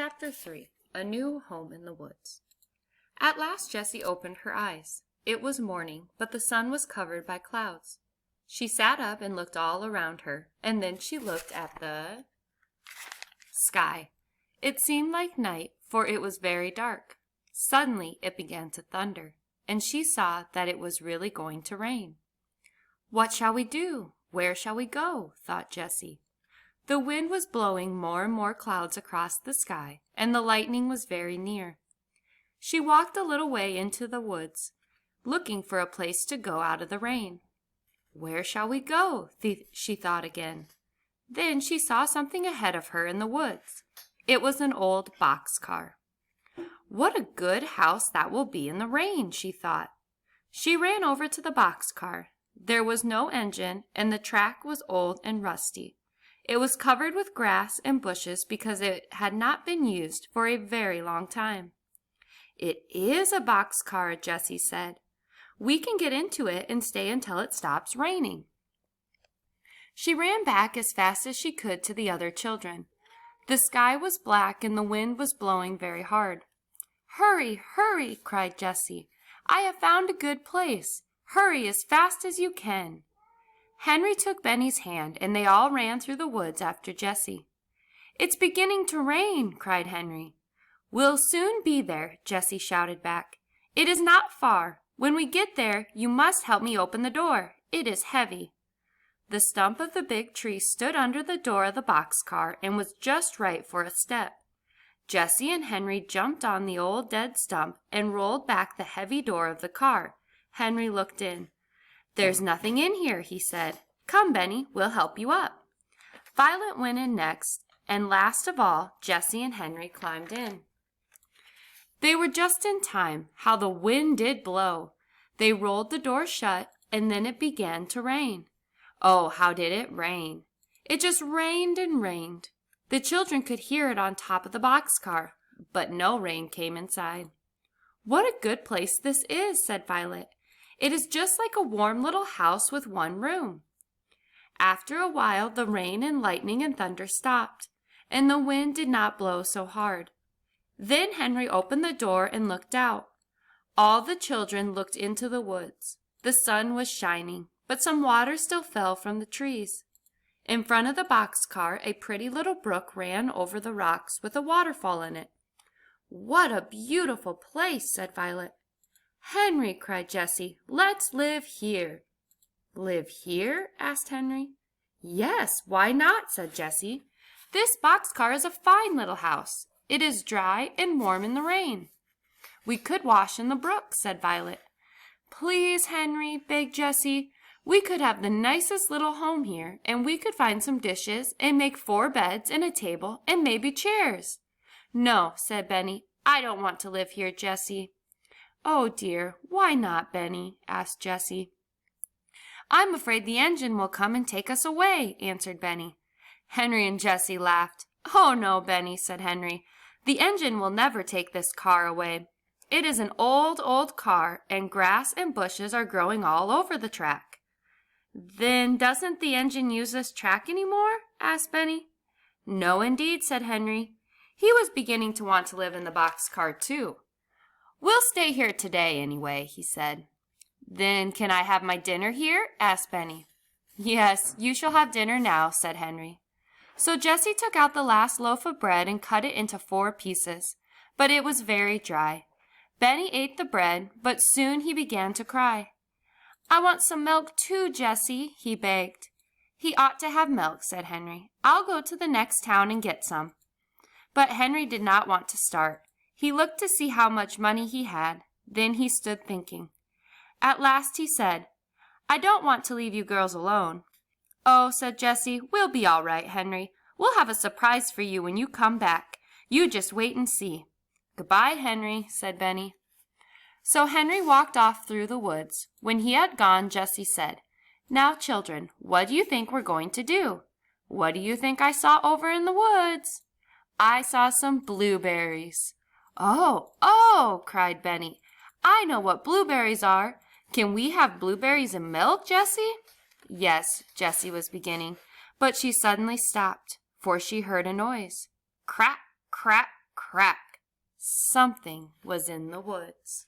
Chapter 3 A New Home in the Woods. At last Jessie opened her eyes. It was morning, but the sun was covered by clouds. She sat up and looked all around her, and then she looked at the sky. It seemed like night, for it was very dark. Suddenly it began to thunder, and she saw that it was really going to rain. "What shall we do? Where shall we go?" thought Jessie. The wind was blowing more and more clouds across the sky, and the lightning was very near. She walked a little way into the woods, looking for a place to go out of the rain. "Where shall we go?" she thought again. Then she saw something ahead of her in the woods. It was an old boxcar. "What a good house that will be in the rain," she thought. She ran over to the boxcar. There was no engine, and the track was old and rusty. It was covered with grass and bushes because it had not been used for a very long time. "It is a boxcar," Jessie said. "We can get into it and stay until it stops raining." She ran back as fast as she could to the other children. The sky was black and the wind was blowing very hard. "Hurry, hurry!" cried Jessie. "I have found a good place. Hurry as fast as you can." Henry took Benny's hand, and they all ran through the woods after Jessie. "It's beginning to rain," cried Henry. "We'll soon be there," Jessie shouted back. "It is not far. When we get there, you must help me open the door. It is heavy." The stump of the big tree stood under the door of the boxcar and was just right for a step. Jessie and Henry jumped on the old dead stump and rolled back the heavy door of the car. Henry looked in. "There's nothing in here," he said. "Come, Benny, we'll help you up." Violet went in next, and last of all, Jessie and Henry climbed in. They were just in time. How the wind did blow! They rolled the door shut, and then it began to rain. Oh, how did it rain! It just rained and rained. The children could hear it on top of the boxcar, but no rain came inside. "What a good place this is," said Violet. "It is just like a warm little house with one room." After a while, the rain and lightning and thunder stopped, and the wind did not blow so hard. Then Henry opened the door and looked out. All the children looked into the woods. The sun was shining, but some water still fell from the trees. In front of the boxcar, a pretty little brook ran over the rocks with a waterfall in it. "What a beautiful place," said Violet. "Henry," cried Jessie, "let's live here." "Live here?" asked Henry. "Yes, why not?" said Jessie. "This boxcar is a fine little house. It is dry and warm in the rain." "We could wash in the brook," said Violet. "Please, Henry," begged Jessie. "We could have the nicest little home here, and we could find some dishes and make 4 beds and a table and maybe chairs." "No," said Benny. "I don't want to live here, Jessie." "Oh, dear, why not, Benny?" asked Jessie. "I'm afraid the engine will come and take us away," answered Benny. Henry and Jessie laughed. "Oh, no, Benny," said Henry. "The engine will never take this car away. It is an old, old car, and grass and bushes are growing all over the track." "Then doesn't the engine use this track any more?" asked Benny. "No, indeed," said Henry. He was beginning to want to live in the boxcar, too. "We'll stay here today, anyway," he said. "Then can I have my dinner here?" asked Benny. "Yes, you shall have dinner now," said Henry. So Jessie took out the last loaf of bread and cut it into 4 pieces, but it was very dry. Benny ate the bread, but soon he began to cry. "I want some milk too, Jessie," he begged. "He ought to have milk," said Henry. "I'll go to the next town and get some." But Henry did not want to start. He looked to see how much money he had. Then he stood thinking. At last he said, "I don't want to leave you girls alone." "Oh," said Jessie, "we'll be all right, Henry. We'll have a surprise for you when you come back. You just wait and see." "Goodbye, Henry," said Benny. So Henry walked off through the woods. When he had gone, Jessie said, "Now, children, what do you think we're going to do? What do you think I saw over in the woods?" "I saw some blueberries." "Oh, oh!" cried Benny. "I know what blueberries are. Can we have blueberries and milk, Jessie?" "Yes," Jessie was beginning, but she suddenly stopped, for she heard a noise. Crack, crack, Crack! Something was in the woods.